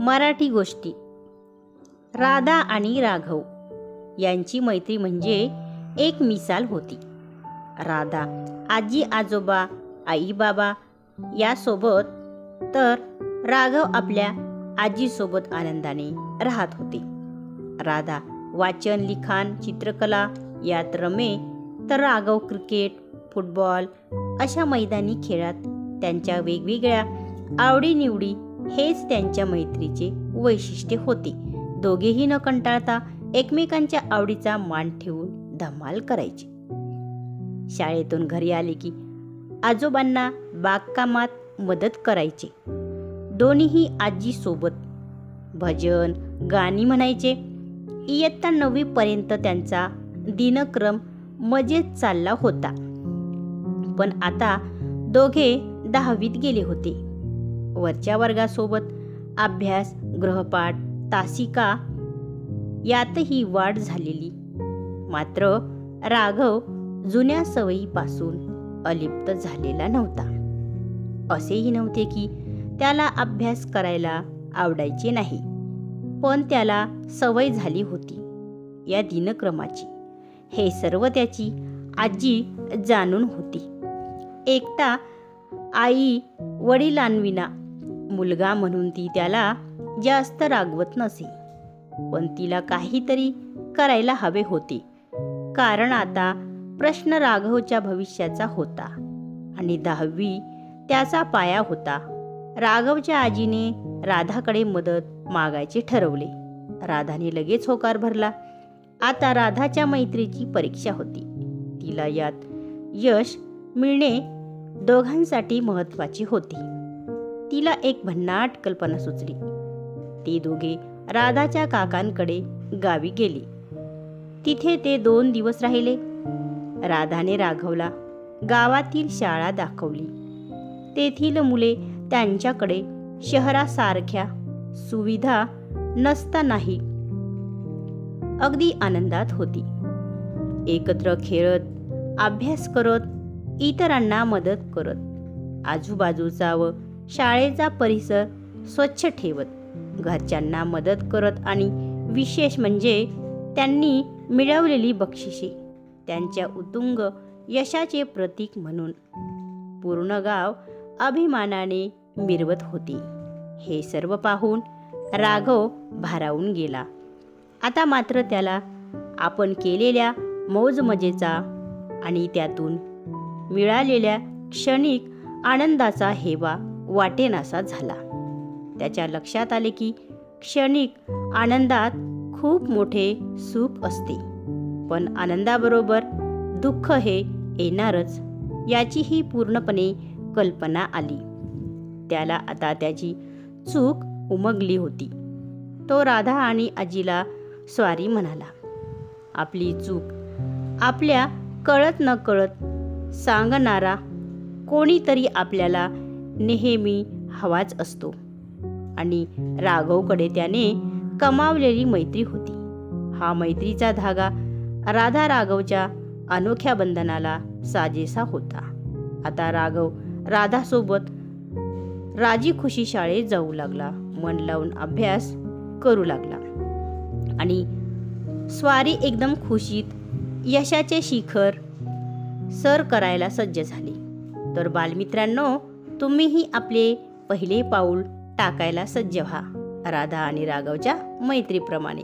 मराठी गोष्टी. राधा आणि राघव यांची मैत्री म्हणजे एक मिसाल होती. राधा आजी आजोबा आई बाबा यासोबत, तर राघव आपल्या आजीसोबत आनंदाने राहत होते. राधा वाचन लिखाण चित्रकला यात रमे, तर राघव क्रिकेट फुटबॉल अशा मैदानी खेळात त्यांच्या वेगवेगळ्या आवडीनिवडी हेच त्यांच्या मैत्रीचे वैशिष्ट्य होते. दोघेही न कंटाळता एकमेकांच्या आवडीचा मान ठेवून धमाल करायचे. शाळेतून घरी आले की आजोबांना बागकामात मदत करायचे. दोन्हीही आजी सोबत भजन गाणी म्हणायचे. इयत्ता 9वी पर्यंत त्यांचा दिनक्रम मजेत चालला होता. पण आता दोघे 10वीत गेले होते. वरच्या वर्गासोबत अभ्यास गृहपाठ तासिका यातही वाढ झालेली. मात्र राघव जुन्या सवयीपासून अलिप्त झालेला नव्हता. असेही नव्हते की त्याला अभ्यास करायला आवडायचे नाही, पण त्याला सवय झाली होती या दिनक्रमाची. हे सर्व त्याची आजी जाणून होती. एकटा आई वडिलांविना मुलगा म्हणून ती त्याला जास्त रागवत नसे, पण तिला काहीतरी करायला हवे होते. कारण आता प्रश्न राघवच्या भविष्याचा होता आणि 10वी त्याचा पाया होता. राघवच्या आजीने राधाकडे मदत मागायचे ठरवले. राधाने लगेच होकार भरला. आता राधाच्या मैत्रीची परीक्षा होती. तिला यात यश मिळणे दोघांसाठी महत्त्वाचे होते. तिला एक भन्नाट कल्पना सुचली. ते दोघे राधाच्या काकांकडे गावी गेले. तिथे ते 2 दिवस राहिले. राधाने राघवला गावातील शाळा दाखवली. तेथील मुले त्यांच्याकडे शहरासारख्या सुविधा नसतानाही अगदी आनंदात होती. एकत्र खेळत अभ्यास करत इतरांना मदत करत, आजूबाजूचा व शाळेचा परिसर स्वच्छ ठेवत, घरच्यांना मदत करत आणि विशेष म्हणजे त्यांनी मिळवलेली बक्षिसे त्यांच्या उत्तुंग यशाचे प्रतीक म्हणून पूर्ण गाव अभिमानाने मिरवत होते. हे सर्व पाहून राघव भारावून गेला. आता मात्र त्याला आपण केलेल्या मौजमजेचा आणि त्यातून मिळालेल्या क्षणिक आनंदाचा हेवा वाटेनासा झाला. त्याच्या लक्षात आले की क्षणिक आनंदात खूप मोठे सुख असते, पण आनंदाबरोबर दुःख हे येणारच याचीही पूर्णपणे कल्पना आली. त्याला आता त्याची चूक उमगली होती. तो राधा आणि आजीला सॉरी म्हणाला. आपली चूक आपल्या कळत न कळत सांगणारा कोणीतरी आपल्याला नेहमी हवाच असतो आणि राघवकडे त्याने कमावलेली मैत्री होती. हा मैत्रीचा धागा राधा राघवच्या अनोख्या बंधनाला साजेसा होता. आता राघव राधासोबत राजी खुशी शाळेत जाऊ लागला. मन लावून अभ्यास करू लागला आणि स्वारी एकदम खुशीत यशाचे शिखर सर करायला सज्ज झाली. तर बालमित्रांनो, तुम्हीही आपले पहिले पाऊल टाकायला सज्ज व्हा राधा आणि राघवच्या मैत्रीप्रमाणे.